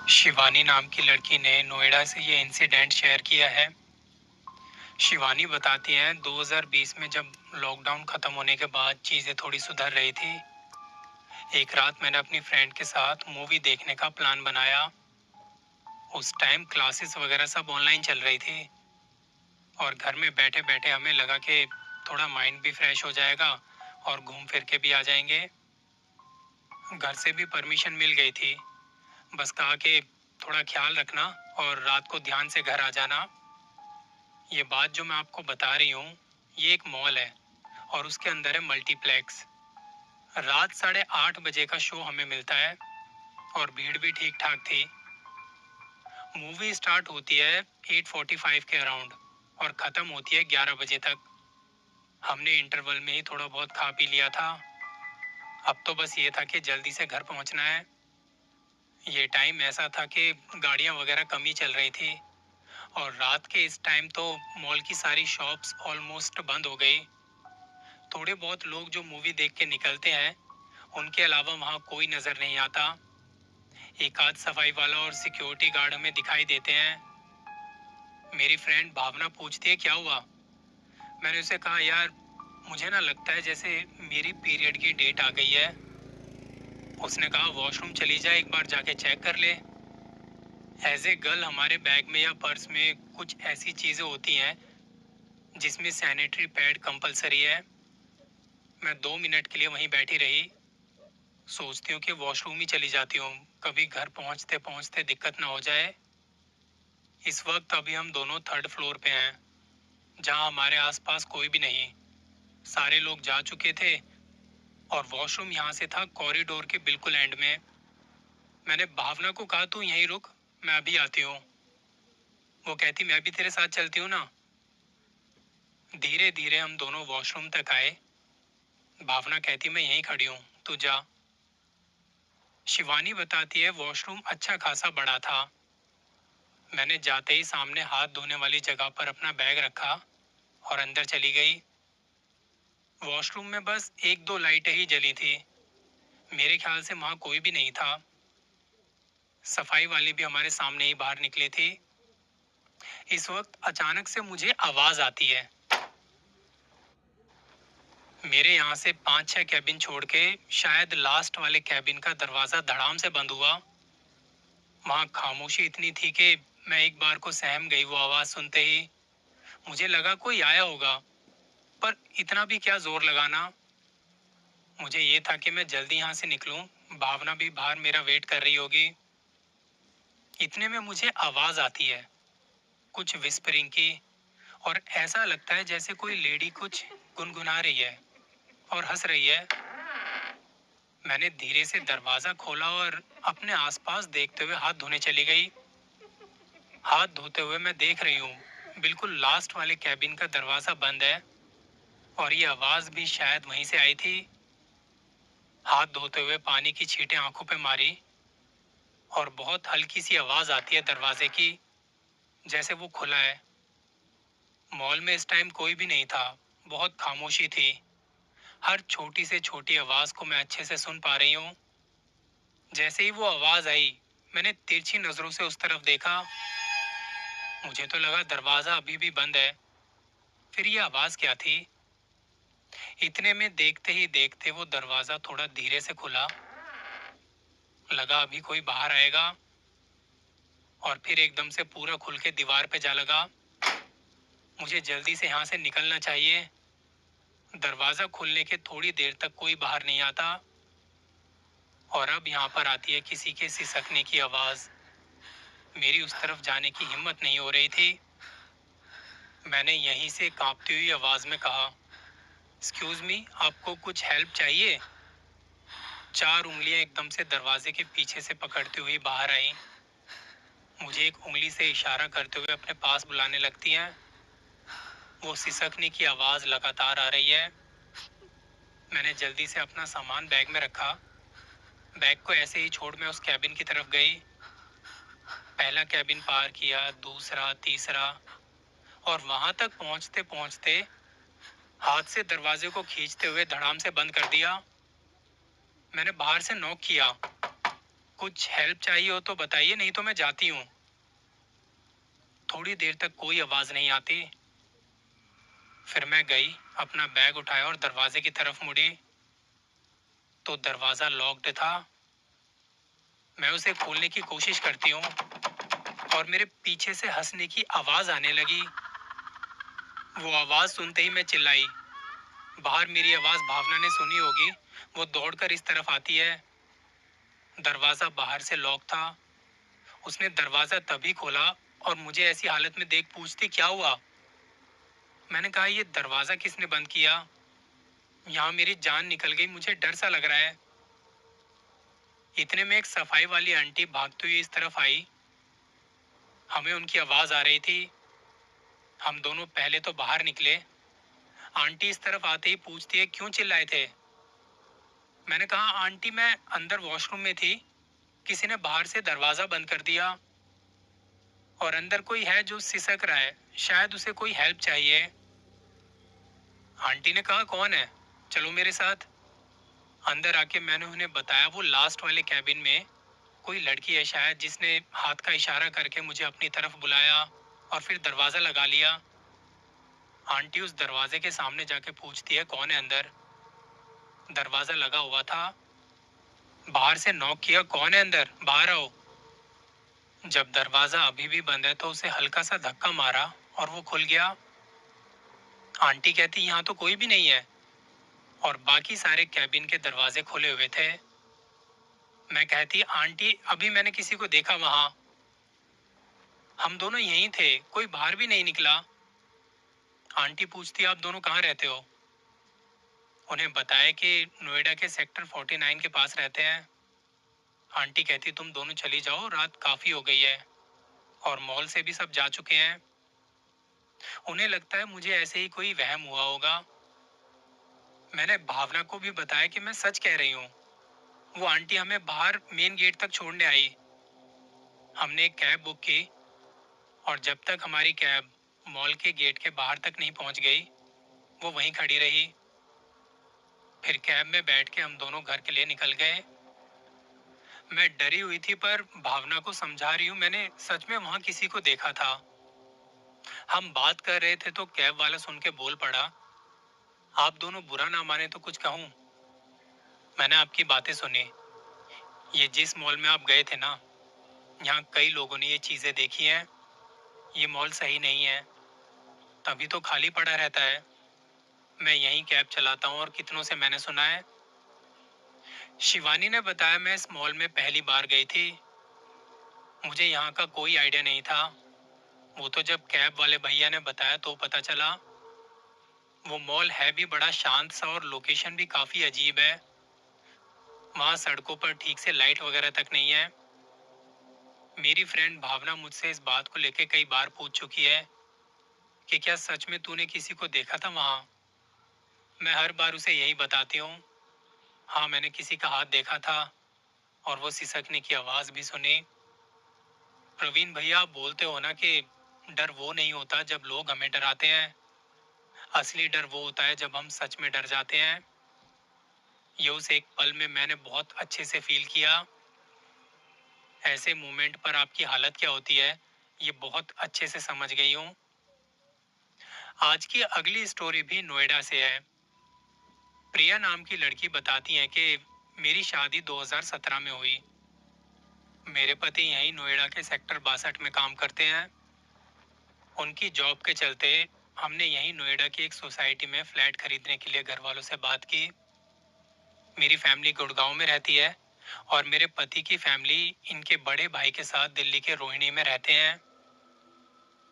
शिवानी नाम की लड़की ने नोएडा से ये इंसिडेंट शेयर किया है। शिवानी बताती हैं 2020 में जब लॉकडाउन खत्म होने के बाद चीज़ें थोड़ी सुधर रही थी। एक रात मैंने अपनी फ्रेंड के साथ मूवी देखने का प्लान बनाया। उस टाइम क्लासेस वगैरह सब ऑनलाइन चल रही थी और घर में बैठे बैठे हमें लगा कि थोड़ा माइंड भी फ्रेश हो जाएगा और घूम फिर के भी आ जाएंगे। घर से भी परमिशन मिल गई थी, बस कहा कि थोड़ा ख्याल रखना और रात को ध्यान से घर आ जाना। ये बात जो मैं आपको बता रही हूँ, ये एक मॉल है और उसके अंदर है मल्टीप्लेक्स। रात 8:30 बजे का शो हमें मिलता है और भीड़ भी ठीक ठाक थी। मूवी स्टार्ट होती है 8:45 के अराउंड और ख़त्म होती है 11 बजे तक। हमने इंटरवल में ही थोड़ा बहुत खा पी लिया था। अब तो बस ये था कि जल्दी से घर पहुंचना है। ये टाइम ऐसा था कि गाड़ियां वगैरह कम ही चल रही थी और रात के इस टाइम तो मॉल की सारी शॉप्स ऑलमोस्ट बंद हो गई। थोड़े बहुत लोग जो मूवी देख के निकलते हैं, उनके अलावा वहाँ कोई नजर नहीं आता। एक आध सफाई वाला और सिक्योरिटी गार्ड हमें दिखाई देते हैं। मेरी फ्रेंड भावना पूछती है क्या हुआ। मैंने उसे कहा यार, मुझे ना लगता है जैसे मेरी पीरियड की डेट आ गई है। उसने कहा वॉशरूम चली जाए, एक बार जाके चेक कर ले। एज ए गर्ल हमारे बैग में या पर्स में कुछ ऐसी चीजें होती हैं जिसमें सैनिटरी पैड कंपलसरी है। मैं 2 मिनट के लिए वहीं बैठी रही। सोचती हूँ कि वॉशरूम ही चली जाती हूँ, कभी घर पहुँचते पहुँचते दिक्कत ना हो जाए। इस वक्त अभी हम दोनों थर्ड फ्लोर पे हैं, जहाँ हमारे आसपास कोई भी नहीं। सारे लोग जा चुके थे और वॉशरूम यहाँ से था कॉरिडोर के बिल्कुल एंड में। मैंने भावना को कहा तू यहीं रुक, मैं अभी आती हूँ। वो कहती मैं भी तेरे साथ चलती हूँ ना। धीरे धीरे हम दोनों वॉशरूम तक आए। भावना कहती मैं यहीं खड़ी हूँ, तू जा। शिवानी बताती है वॉशरूम अच्छा खासा बड़ा था। मैंने जाते ही सामने हाथ धोने वाली जगह पर अपना बैग रखा और अंदर चली गई। वॉशरूम में बस एक दो लाइटें ही जली थी। मेरे ख्याल से वहां कोई भी नहीं था। सफाई वाली भी हमारे सामने ही बाहर निकली थी। इस वक्त अचानक से मुझे आवाज आती है। मेरे यहाँ से 5-6 कैबिन छोड़ के शायद लास्ट वाले कैबिन का दरवाजा धड़ाम से बंद हुआ। वहां खामोशी इतनी थी कि मैं एक बार को सहम गई वो आवाज सुनते ही। मुझे लगा कोई आया होगा, पर इतना भी क्या जोर लगाना। मुझे ये था कि मैं जल्दी यहाँ से निकलूं, भावना भी बाहर मेरा वेट कर रही होगी। इतने में मुझे आवाज आती है, कुछ विस्परिंग की, और ऐसा लगता है जैसे कोई लेडी कुछ गुनगुना रही है और हंस रही है। मैंने धीरे से दरवाजा खोला और अपने आसपास देखते हुए हाथ धोने चली गई। हाथ धोते हुए मैं देख रही हूँ बिल्कुल लास्ट वाले कैबिन का दरवाजा बंद है और ये आवाज भी शायद वहीं से आई थी। हाथ धोते हुए पानी की छींटें आंखों पे मारी और बहुत हल्की सी आवाज आती है दरवाजे की, जैसे वो खुला है। मॉल में इस टाइम कोई भी नहीं था, बहुत खामोशी थी। हर छोटी से छोटी आवाज को मैं अच्छे से सुन पा रही हूँ। जैसे ही वो आवाज आई, मैंने तिरछी नजरों से उस तरफ देखा। मुझे तो लगा दरवाजा अभी भी बंद है, फिर ये आवाज क्या थी। इतने में देखते ही देखते वो दरवाजा थोड़ा धीरे से खुला। लगा अभी कोई बाहर आएगा और फिर एकदम से पूरा खुल के दीवार पे जा लगा। मुझे जल्दी से यहाँ से निकलना चाहिए। दरवाजा खुलने के थोड़ी देर तक कोई बाहर नहीं आता और अब यहाँ पर आती है किसी के सिसकने की आवाज। मेरी उस तरफ जाने की हिम्मत नहीं हो रही थी। मैंने यहीं से कांपती हुई आवाज में कहा, एक्सक्यूज मी, आपको कुछ हेल्प चाहिए। 4 उंगलियां एकदम से दरवाजे के पीछे से पकड़ती हुई बाहर आई। मुझे एक उंगली से इशारा करते हुए अपने पास बुलाने लगती हैं। वो सिसकने की आवाज लगातार आ रही है। मैंने जल्दी से अपना सामान बैग में रखा। बैग को ऐसे ही छोड़ मैं उस कैबिन की तरफ गई। पहला कैबिन पार किया, दूसरा, तीसरा, और वहां तक पहुंचते पहुंचते हाथ से दरवाजे को खींचते हुए धड़ाम से बंद कर दिया। मैंने बाहर से नॉक किया, कुछ हेल्प चाहिए हो तो बताइए, नहीं तो मैं जाती हूँ। थोड़ी देर तक कोई आवाज नहीं आती। फिर मैं गई, अपना बैग उठाया और दरवाजे की तरफ मुड़ी तो दरवाजा लॉक्ड था। मैं उसे खोलने की कोशिश करती हूँ और मेरे पीछे से हंसने की आवाज आने लगी। वो आवाज सुनते ही मैं चिल्लाई। बाहर मेरी आवाज भावना ने सुनी होगी। वो दौड़कर इस तरफ आती है। दरवाजा बाहर से लॉक था। उसने दरवाजा तभी खोला और मुझे ऐसी हालत में देख पूछती, क्या हुआ? मैंने कहा, ये दरवाजा किसने बंद किया? यहाँ मेरी जान निकल गई, मुझे डर सा लग रहा है। इतने में एक सफाई वाली आंटी भागती हुई इस तरफ आई। हमें उनकी आवाज आ रही थी। हम दोनों पहले तो बाहर निकले। आंटी इस तरफ आते ही पूछती है, क्यों चिल्लाए थे? मैंने कहा, आंटी मैं अंदर वॉशरूम में थी, किसी ने बाहर से दरवाजा बंद कर दिया और अंदर कोई है जो सिसक रहा है, शायद उसे कोई हेल्प चाहिए। आंटी ने कहा, कौन है? चलो मेरे साथ। अंदर आके मैंने उन्हें बताया, वो लास्ट वाले कैबिन में कोई लड़की है शायद, जिसने हाथ का इशारा करके मुझे अपनी तरफ बुलाया और फिर दरवाजा लगा लिया। आंटी उस दरवाजे के सामने जाके पूछती है, कौन है अंदर? दरवाजा लगा हुआ था। बाहर से नॉक किया, कौन है अंदर, बाहर आओ। जब दरवाजा अभी भी बंद है तो उसे हल्का सा धक्का मारा और वो खुल गया। आंटी कहती, यहाँ तो कोई भी नहीं है और बाकी सारे कैबिन के दरवाजे खुले हुए थे। मैं कहती, आंटी अभी मैंने किसी को देखा वहां। हम दोनों यहीं थे, कोई बाहर भी नहीं निकला। आंटी पूछती, आप दोनों कहाँ रहते हो? उन्हें बताया कि नोएडा के सेक्टर 49 के पास रहते हैं। आंटी कहती, तुम दोनों चली जाओ, रात काफी हो गई है और मॉल से भी सब जा चुके हैं। उन्हें लगता है मुझे ऐसे ही कोई वहम हुआ होगा। मैंने भावना को भी बताया कि मैं सच कह रही हूँ। वो आंटी हमें बाहर मेन गेट तक छोड़ने आई। हमने एक कैब बुक की और जब तक हमारी कैब मॉल के गेट के बाहर तक नहीं पहुंच गई, वो वहीं खड़ी रही। फिर कैब में बैठ के हम दोनों घर के लिए निकल गए। मैं डरी हुई थी पर भावना को समझा रही हूँ, मैंने सच में वहां किसी को देखा था। हम बात कर रहे थे तो कैब वाला सुन के बोल पड़ा, आप दोनों बुरा ना माने तो कुछ कहूँ? मैंने आपकी बातें सुनी। ये जिस मॉल में आप गए थे ना, यहाँ कई लोगों ने ये चीजें देखी हैं। ये मॉल सही नहीं है, तभी तो खाली पड़ा रहता है। मैं यहीं कैब चलाता हूँ और कितनों से मैंने सुना है। शिवानी ने बताया, मैं इस मॉल में पहली बार गई थी, मुझे यहाँ का कोई आइडिया नहीं था। वो तो जब कैब वाले भैया ने बताया तो पता चला। वो मॉल है भी बड़ा शांत सा और लोकेशन भी काफी अजीब है। वहाँ सड़कों पर ठीक से लाइट वगैरह तक नहीं है। मेरी फ्रेंड भावना मुझसे इस बात को लेके कई बार पूछ चुकी है कि क्या सच में तूने किसी को देखा था वहाँ। मैं हर बार उसे यही बताती हूँ, हाँ मैंने किसी का हाथ देखा था और वो सिसकने की आवाज भी सुनी। प्रवीण भैया, आप बोलते हो ना कि डर वो नहीं होता जब लोग हमें डराते हैं, असली डर वो होता है जब हम सच में डर जाते हैं। ये उस एक पल में मैंने बहुत अच्छे से फील किया। ऐसे मोमेंट पर आपकी हालत क्या होती है, ये बहुत अच्छे से समझ गई हूँ। आज की अगली स्टोरी भी नोएडा से है। प्रिया नाम की लड़की बताती है कि मेरी शादी 2017 में हुई। मेरे पति यहीं नोएडा के सेक्टर 62 में काम करते हैं। उनकी जॉब के चलते हमने यहीं नोएडा की एक सोसाइटी में फ्लैट खरीदने के लिए घर वालों से बात की। मेरी फैमिली गुड़गांव में रहती है और मेरे पति की फैमिली इनके बड़े भाई के साथ दिल्ली के रोहिणी में रहते हैं।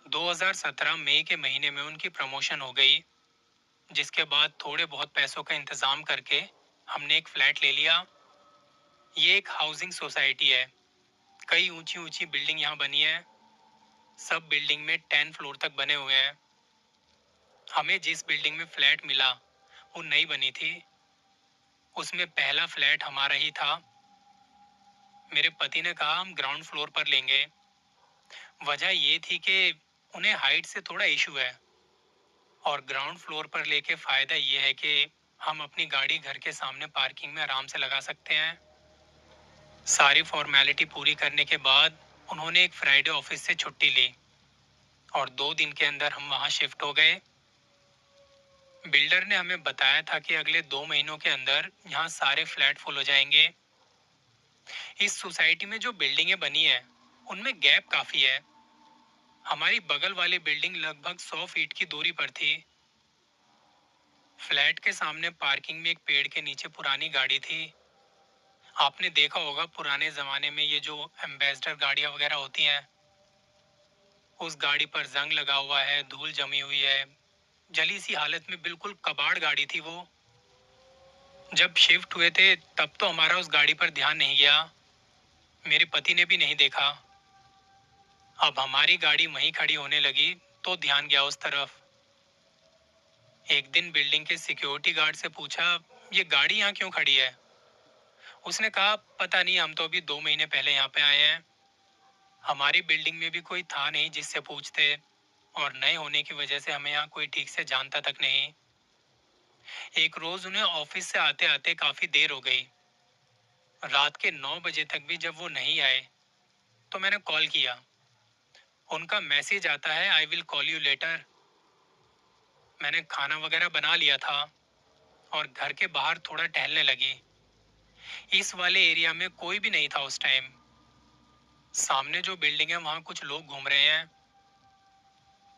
2017 मई के महीने में उनकी प्रमोशन हो गई, जिसके बाद थोड़े बहुत पैसों का इंतजाम करके हमने एक फ्लैट ले लिया। ये एक हाउसिंग सोसाइटी है। कई ऊंची ऊंची बिल्डिंग यहाँ बनी है। सब बिल्डिंग में 10 फ्लोर तक बने हुए हैं। हमें जिस बिल्डिंग में फ्लैट मिला वो नई बनी थी। उसमें पहला फ्लैट हमारा ही था। मेरे पति ने कहा हम ग्राउंड फ्लोर पर लेंगे। वजह ये थी कि उन्हें हाइट से थोड़ा इशू है और ग्राउंड फ्लोर पर लेके फायदा ये है कि हम अपनी गाड़ी घर के सामने पार्किंग में आराम से लगा सकते हैं। सारी फॉर्मेलिटी पूरी करने के बाद उन्होंने एक फ्राइडे ऑफिस से छुट्टी ली और 2 दिन के अंदर हम वहां शिफ्ट हो गए। बिल्डर ने हमें बताया था कि अगले 2 महीनों के अंदर यहाँ सारे फ्लैट फुल हो जाएंगे। इस सोसाइटी में जो बिल्डिंगें बनी है उनमें गैप काफी है। हमारी बगल वाली बिल्डिंग लगभग 100 फीट की दूरी पर थी। फ्लैट के सामने पार्किंग में एक पेड़ के नीचे पुरानी गाड़ी थी। आपने देखा होगा पुराने जमाने में ये जो एम्बेसडर गाड़ियां वगैरह होती हैं, उस गाड़ी पर जंग लगा हुआ है, धूल जमी हुई है, जली सी हालत में बिल्कुल कबाड़ गाड़ी थी वो। जब शिफ्ट हुए थे तब तो हमारा उस गाड़ी पर ध्यान नहीं गया, मेरे पति ने भी नहीं देखा। अब हमारी गाड़ी वहीं खड़ी होने लगी तो ध्यान गया उस तरफ। एक दिन बिल्डिंग के सिक्योरिटी गार्ड से पूछा, ये गाड़ी यहाँ क्यों खड़ी है? उसने कहा, पता नहीं, हम तो अभी 2 महीने पहले यहाँ पे आए हैं। हमारी बिल्डिंग में भी कोई था नहीं जिससे पूछते, और नए होने की वजह से हमें यहाँ कोई ठीक से जानता तक नहीं। एक रोज उन्हें ऑफिस से आते आते काफी देर हो गई। रात के 9 बजे तक भी जब वो नहीं आए तो मैंने कॉल किया। उनका मैसेज आता है, I will call you later. मैंने खाना वगैरह बना लिया था और घर के बाहर थोड़ा टहलने लगी। इस वाले एरिया में कोई भी नहीं था उस टाइम। सामने जो बिल्डिंग है वहां कुछ लोग घूम रहे हैं।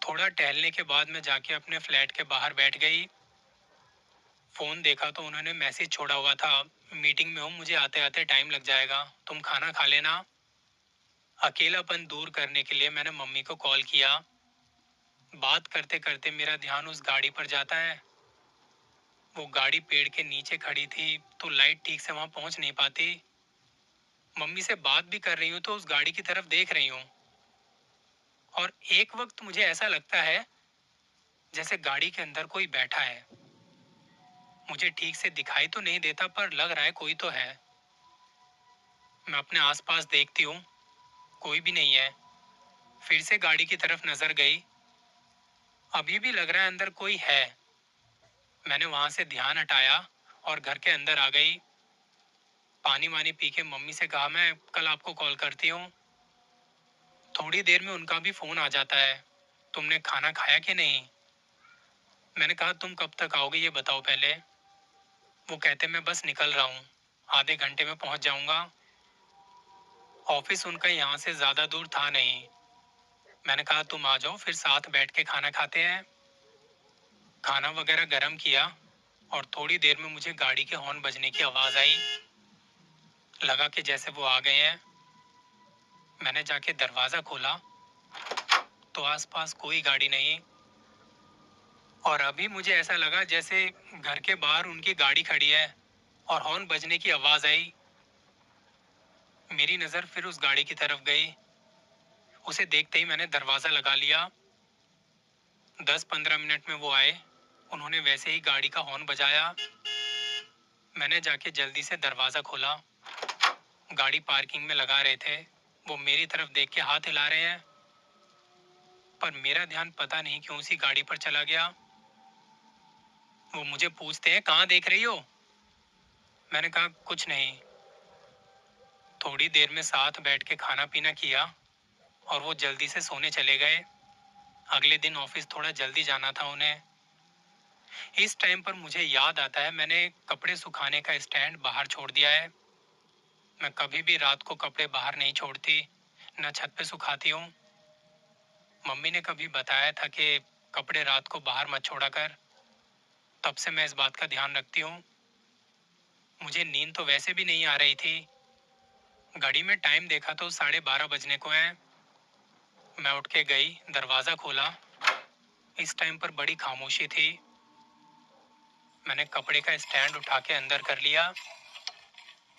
थोड़ा टहलने के बाद मैं जाके अपने फ्लैट के बाहर बैठ गई। फोन देखा तो उन्होंने मैसेज छोड़ा हुआ था, मीटिंग में हूँ, मुझे आते आते टाइम लग जाएगा, तुम खाना खा लेना। अकेलापन दूर करने के लिए मैंने मम्मी को कॉल किया। बात करते करते मेरा ध्यान उस गाड़ी पर जाता है। वो गाड़ी पेड़ के नीचे खड़ी थी तो लाइट ठीक से वहां पहुंच नहीं पाती। मम्मी से बात भी कर रही हूँ तो उस गाड़ी की तरफ देख रही हूँ। और एक वक्त मुझे ऐसा लगता है जैसे गाड़ी के अंदर कोई बैठा है। मुझे ठीक से दिखाई तो नहीं देता पर लग रहा है कोई तो है। मैं अपने आसपास देखती हूँ, कोई भी नहीं है। फिर से गाड़ी की तरफ नजर गई, अभी भी लग रहा है अंदर कोई है। मैंने वहां से ध्यान हटाया और घर के अंदर आ गई। पानी वानी पी के मम्मी से कहा, मैं कल आपको कॉल करती हूँ। थोड़ी देर में उनका भी फोन आ जाता है, तुमने खाना खाया कि नहीं? मैंने कहा, तुम कब तक आओगे ये बताओ पहले। वो कहते, मैं बस निकल रहा हूँ, आधे घंटे में पहुंच जाऊंगा। ऑफिस उनका यहाँ से ज्यादा दूर था नहीं। मैंने कहा, तुम आ जाओ फिर साथ बैठ के खाना खाते हैं। खाना वगैरह गर्म किया और थोड़ी देर में मुझे गाड़ी के हॉर्न बजने की आवाज आई। लगा कि जैसे वो आ गए हैं। मैंने जाके दरवाजा खोला तो आसपास कोई गाड़ी नहीं। और अभी मुझे ऐसा लगा जैसे घर के बाहर उनकी गाड़ी खड़ी है और हॉर्न बजने की आवाज आई। मेरी नजर फिर उस गाड़ी की तरफ गई। उसे देखते ही मैंने दरवाजा लगा लिया। 10-15 मिनट में वो आए। उन्होंने वैसे ही गाड़ी का हॉर्न बजाया। मैंने जाके जल्दी से दरवाजा खोला। गाड़ी पार्किंग में लगा रहे थे। वो मेरी तरफ देख के हाथ हिला रहे हैं, पर मेरा ध्यान पता नहीं क्यों उसी गाड़ी पर चला गया। वो मुझे पूछते हैं, कहाँ देख रही हो? मैंने कहा, कुछ नहीं। थोड़ी देर में साथ बैठ के खाना पीना किया और वो जल्दी से सोने चले गए। अगले दिन ऑफिस थोड़ा जल्दी जाना था उन्हें। इस टाइम पर मुझे याद आता है मैंने कपड़े सुखाने का स्टैंड बाहर छोड़ दिया है। मैं कभी भी रात को कपड़े बाहर नहीं छोड़ती, न छत पे सुखाती हूँ। मम्मी ने कभी बताया था कि कपड़े रात को बाहर मत छोड़ा कर। तब से मैं इस बात का ध्यान रखती हूँ। मुझे नींद तो वैसे भी नहीं आ रही थी। घड़ी में टाइम देखा तो 12:30 बजने को है। मैं उठ के गई, दरवाजा खोला। इस टाइम पर बड़ी खामोशी थी। मैंने कपड़े का स्टैंड उठा के अंदर कर लिया।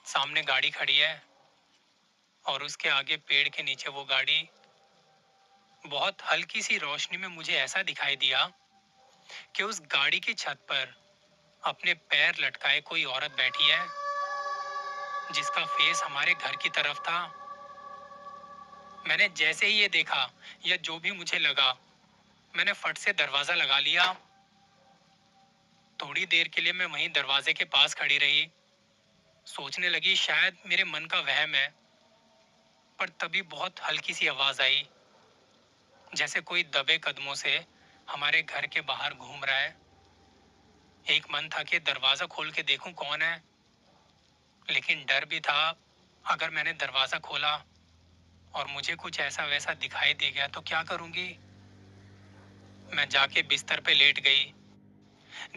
सामने गाड़ी खड़ी है और उसके आगे पेड़ के नीचे वो गाड़ी। बहुत हल्की सी रोशनी में मुझे ऐसा दिखाई दिया कि उस गाड़ी की छत पर अपने पैर लटकाए कोई औरत बैठी है, जिसका फेस हमारे घर की तरफ था। मैंने जैसे ही ये देखा या जो भी मुझे लगा, मैंने फट से दरवाजा लगा लिया। थोड़ी देर के लिए मैं वहीं दरवाजे के पास खड़ी रही। सोचने लगी शायद मेरे मन का वहम है। पर तभी बहुत हल्की सी आवाज आई, जैसे कोई दबे कदमों से हमारे घर के बाहर घूम रहा है। एक मन था कि दरवाजा खोल के देखूं कौन है, लेकिन डर भी था, अगर मैंने दरवाजा खोला और मुझे कुछ ऐसा वैसा दिखाई दे गया तो क्या करूंगी। मैं जाके बिस्तर पे लेट गई।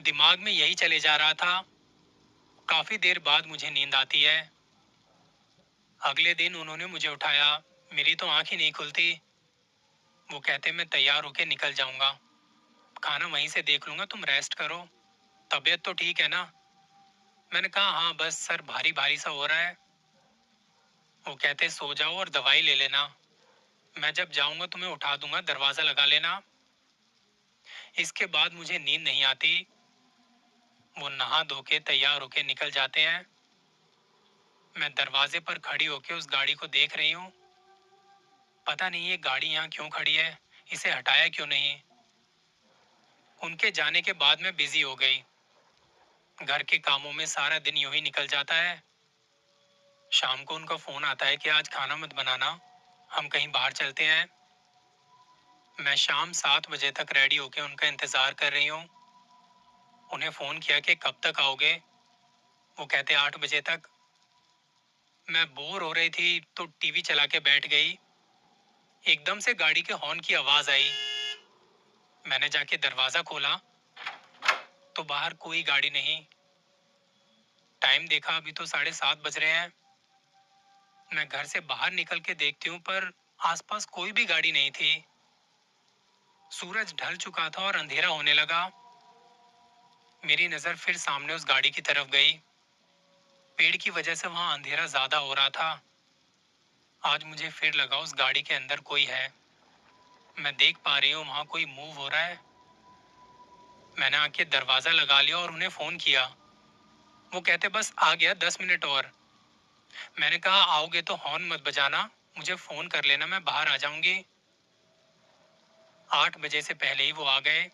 दिमाग में यही चले जा रहा था। काफी देर बाद मुझे नींद आती है। अगले दिन उन्होंने मुझे उठाया। मेरी तो आंख ही नहीं खुलती। वो कहते मैं तैयार होके निकल जाऊंगा, खाना वहीं से देख लूंगा, तुम रेस्ट करो, तबीयत तो ठीक है ना। मैंने कहा हाँ, बस सर भारी भारी सा हो रहा है। वो कहते सो जाओ और दवाई ले लेना, मैं जब जाऊंगा तुम्हें उठा दूंगा, दरवाजा लगा लेना। इसके बाद मुझे नींद नहीं आती। वो नहा धो के तैयार होके निकल जाते हैं। मैं दरवाजे पर खड़ी होके उस गाड़ी को देख रही हूँ। पता नहीं ये गाड़ी यहाँ क्यों खड़ी है, इसे हटाया क्यों नहीं। उनके जाने के बाद मैं बिजी हो गई। घर के कामों में सारा दिन यूं ही निकल जाता है। शाम को उनका फोन आता है कि आज खाना मत बनाना, हम कहीं बाहर चलते हैं। मैं शाम 7 बजे तक रेडी होके उनका इंतजार कर रही हूँ। उन्हें फोन किया कि कब तक आओगे। वो कहते 8 बजे तक। मैं बोर हो रही थी तो टीवी चला के बैठ गई। एकदम से गाड़ी के हॉर्न की आवाज आई। मैंने जाके दरवाजा खोला तो बाहर कोई गाड़ी नहीं। टाइम देखा, अभी तो 7:30 बज रहे हैं। मैं घर से बाहर निकल के देखती हूँ, पर आसपास कोई भी गाड़ी नहीं थी। सूरज ढल चुका था और अंधेरा होने लगा। मेरी नजर फिर सामने उस गाड़ी की तरफ गई। पेड़ की वजह से वहां अंधेरा ज्यादा हो रहा था। आज मुझे फिर लगा उस गाड़ी के अंदर कोई है। मैं देख पा रही हूँ वहां कोई मूव हो रहा है। मैंने आके दरवाजा लगा लिया और उन्हें फोन किया। वो कहते बस आ गया, 10 मिनट और। मैंने कहा आओगे तो हॉर्न मत बजाना, मुझे फोन कर लेना, मैं बाहर आ जाऊंगी। 8 बजे से पहले ही वो आ गए।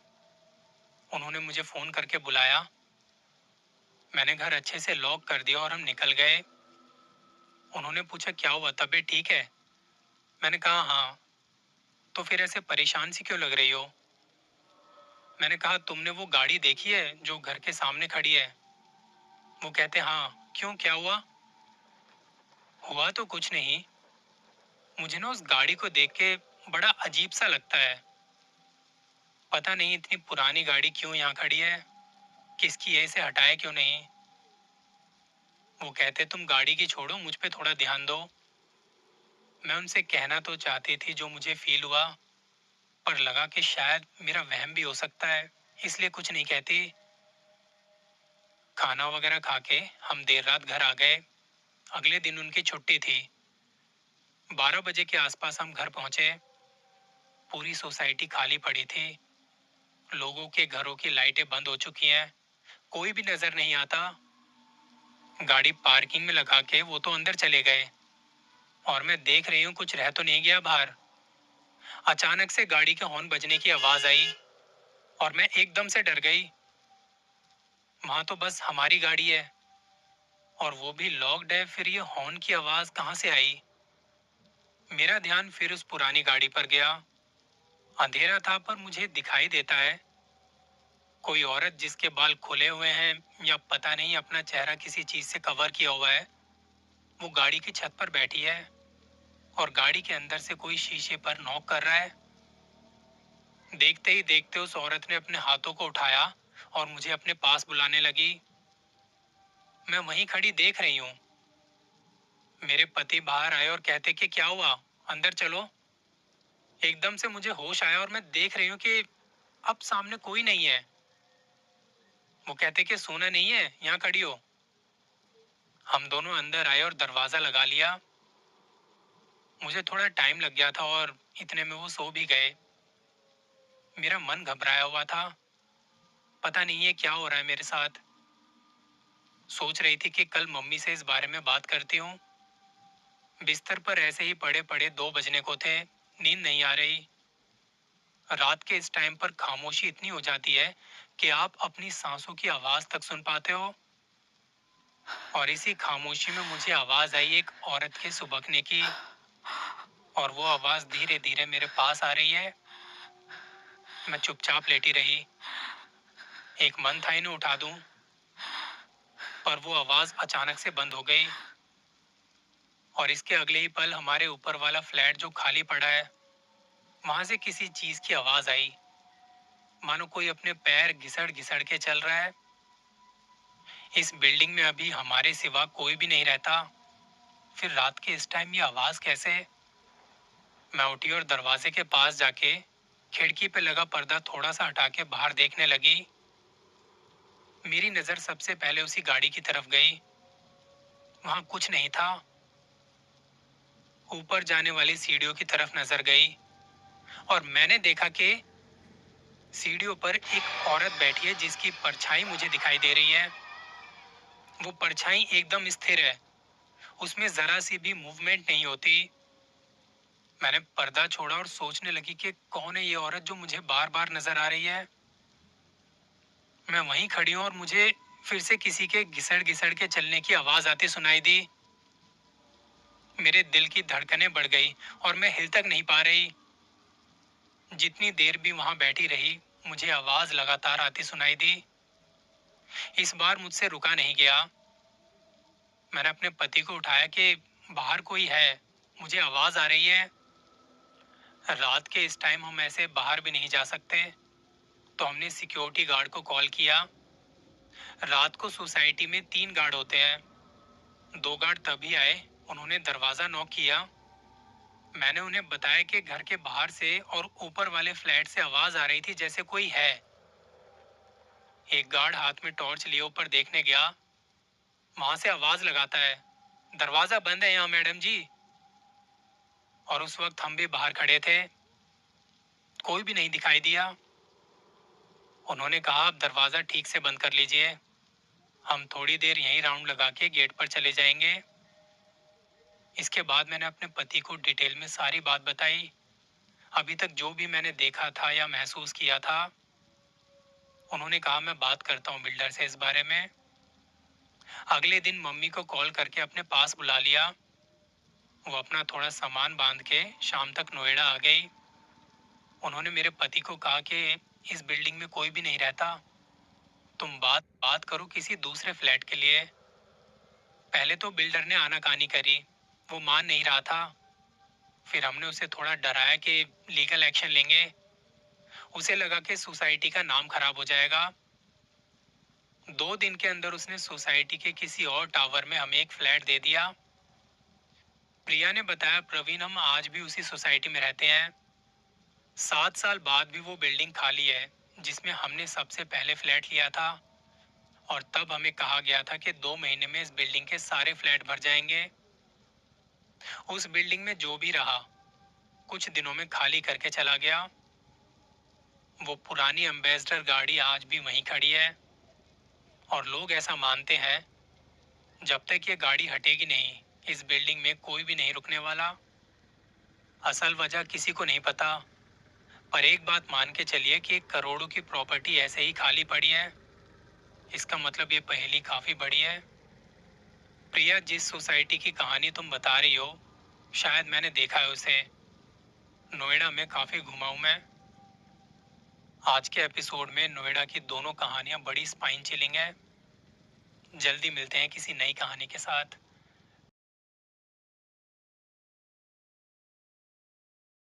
उन्होंने मुझे फोन करके बुलाया। मैंने घर अच्छे से लॉक कर दिया और हम निकल गए। उन्होंने पूछा क्या हुआ, तबीयत ठीक है। मैंने कहा हाँ। तो फिर ऐसे परेशान सी क्यों लग रही हो। मैंने कहा तुमने वो गाड़ी देखी है जो घर के सामने खड़ी है। वो कहते हाँ, क्यों क्या हुआ। हुआ तो कुछ नहीं, मुझे ना उस गाड़ी को देख के बड़ा अजीब सा लगता है। पता नहीं इतनी पुरानी गाड़ी क्यों यहाँ खड़ी है, किसकी है, इसे हटाया क्यों नहीं। वो कहते तुम गाड़ी की छोड़ो, मुझ पे थोड़ा ध्यान दो। मैं उनसे कहना तो चाहती थी जो मुझे फील हुआ, पर लगा कि शायद मेरा वहम भी हो सकता है, इसलिए कुछ नहीं कहती। खाना वगैरह खा के हम देर रात घर आ गए। अगले दिन उनकी छुट्टी थी। 12 बजे के आसपास हम घर पहुंचे। पूरी सोसाइटी खाली पड़ी थी। लोगों के घरों की लाइटें बंद हो चुकी हैं, कोई भी नजर नहीं आता। गाड़ी पार्किंग में लगा के वो तो अंदर चले गए और मैं देख रही हूँ कुछ रह तो नहीं गया बाहर। अचानक से गाड़ी के हॉर्न बजने की आवाज आई और मैं एकदम से डर गई। वहां तो बस हमारी गाड़ी है और वो भी लॉक्ड है, फिर ये हॉर्न की आवाज कहाँ से आई। मेरा ध्यान फिर उस पुरानी गाड़ी पर गया। अंधेरा था पर मुझे दिखाई देता है कोई औरत जिसके बाल खुले हुए हैं या पता नहीं अपना चेहरा किसी चीज से कवर किया हुआ है। वो गाड़ी की छत पर बैठी है और गाड़ी के अंदर से कोई शीशे पर नॉक कर रहा है। देखते ही देखते उस औरत ने अपने हाथों को उठाया और मुझे अपने पास बुलाने लगी। मैं वहीं खड़ी देख रही हूँ। मेरे पति बाहर आए और कहते कि क्या हुआ, अंदर चलो। एकदम से मुझे होश आया और मैं देख रही हूँ कि अब सामने कोई नहीं है। वो कहते कि सोना नहीं है, यहाँ खड़ी हो। हम दोनों अंदर आए और दरवाजा लगा लिया। मुझे थोड़ा टाइम लग गया था और इतने में वो सो भी गए। मेरा मन घबराया हुआ था, पता नहीं ये क्या हो रहा है मेरे साथ। सोच रही थी कि कल मम्मी से इस बारे में बात करती हूँ। बिस्तर पर ऐसे ही पड़े पड़े 2 बजने को थे, नींद नहीं आ रही। रात के इस टाइम पर खामोशी इतनी हो जाती है कि आप अपनी सांसों की आवाज तक सुन पाते हो। और इसी खामोशी में मुझे आवाज आई एक औरत के सुबकने की। और वो आवाज धीरे धीरे मेरे पास आ रही है। मैं चुपचाप लेटी रही। एक मन था इन्हें उठा दूं, पर वो आवाज अचानक से बंद हो गई। और इसके अगले ही पल हमारे ऊपर वाला फ्लैट जो खाली पड़ा है, वहां से किसी चीज की आवाज आई, मानो कोई अपने पैर घिसड़ घिसड़ के चल रहा है। इस बिल्डिंग में अभी हमारे सिवा कोई भी नहीं रहता। फिर रात के इस टाइम ये आवाज कैसे? मैं उठी और दरवाजे के पास जाके खिड़की पे लगा पर्दा थोड़ा सा हटा के बाहर देखने लगी। मेरी नजर सबसे पहले उसी गाड़ी की तरफ गई। वहां कुछ नहीं था। ऊपर जाने वाली सीढ़ियों की तरफ नजर गई और मैंने देखा कि सीढ़ियों पर एक औरत बैठी है जिसकी परछाई मुझे दिखाई दे रही है। वो परछाई एकदम स्थिर है, उसमें जरा सी भी मूवमेंट नहीं होती। मैंने पर्दा छोड़ा और सोचने लगी कि कौन है ये औरत जो मुझे बार बार नजर आ रही है। मैं वहीं खड़ी हूं और मुझे फिर से किसी के घिसड़ घिसड़ के चलने की आवाज आती सुनाई दी। मेरे दिल की धड़कनें बढ़ गई और मैं हिल तक नहीं पा रही। जितनी देर भी वहां बैठी रही, मुझे आवाज लगातार आती सुनाई दी। इस बार मुझसे रुका नहीं गया। मैंने अपने पति को उठाया कि बाहर कोई है, मुझे आवाज आ रही है। रात के इस टाइम हम ऐसे बाहर भी नहीं जा सकते, तो हमने सिक्योरिटी गार्ड को कॉल किया। रात को सोसाइटी में 3 गार्ड होते हैं। 2 गार्ड तभी आए, उन्होंने दरवाजा नॉक किया। मैंने उन्हें बताया कि घर के बाहर से और ऊपर वाले फ्लैट से आवाज आ रही थी जैसे कोई है। एक गार्ड हाथ में टॉर्च लिए ऊपर देखने गया। वहां से आवाज लगाता है, दरवाजा बंद है यहाँ मैडम जी। और उस वक्त हम भी बाहर खड़े थे। कोई भी नहीं दिखाई दिया। उन्होंने कहा आप दरवाजा ठीक से बंद कर लीजिए, हम थोड़ी देर यहीं राउंड लगा के गेट पर चले जाएंगे। इसके बाद मैंने अपने पति को डिटेल में सारी बात बताई, अभी तक जो भी मैंने देखा था या महसूस किया था। उन्होंने कहा मैं बात करता हूँ बिल्डर से इस बारे में। अगले दिन मम्मी को कॉल करके अपने पास बुला लिया। वो अपना थोड़ा सामान बांध के शाम तक नोएडा आ गई। उन्होंने मेरे पति को कहा कि इस बिल्डिंग में कोई भी नहीं रहता, तुम बात बात करो किसी दूसरे फ्लैट के लिए। पहले तो बिल्डर ने आनाकानी करी, वो मान नहीं रहा था। फिर हमने उसे थोड़ा डराया कि लीगल एक्शन लेंगे। उसे लगा कि सोसाइटी का नाम खराब हो जाएगा। 2 दिन के अंदर उसने सोसाइटी के किसी और टावर में हमें एक फ्लैट दे दिया। प्रिया ने बताया प्रवीण हम आज भी उसी सोसाइटी में रहते हैं। 7 साल बाद भी वो बिल्डिंग खाली है जिसमें हमने सबसे पहले फ्लैट लिया था। और तब हमें कहा गया था कि 2 महीने में इस बिल्डिंग के सारे फ्लैट भर जाएंगे। उस बिल्डिंग में जो भी रहा, कुछ दिनों में खाली करके चला गया। वो पुरानी एम्बेसडर गाड़ी आज भी वहीं खड़ी है। और लोग ऐसा मानते हैं जब तक ये गाड़ी हटेगी नहीं, इस बिल्डिंग में कोई भी नहीं रुकने वाला। असल वजह किसी को नहीं पता, पर एक बात मान के चलिए कि करोड़ों की प्रॉपर्टी ऐसे ही खाली पड़ी है। इसका मतलब ये पहेली काफी बड़ी है। प्रिया, जिस सोसाइटी की कहानी तुम बता रही हो, शायद मैंने देखा है उसे। नोएडा में काफी घुमा हूं मैं। आज के एपिसोड में नोएडा की दोनों कहानियां बड़ी स्पाइन चिलिंग है। जल्दी मिलते हैं किसी नई कहानी के साथ।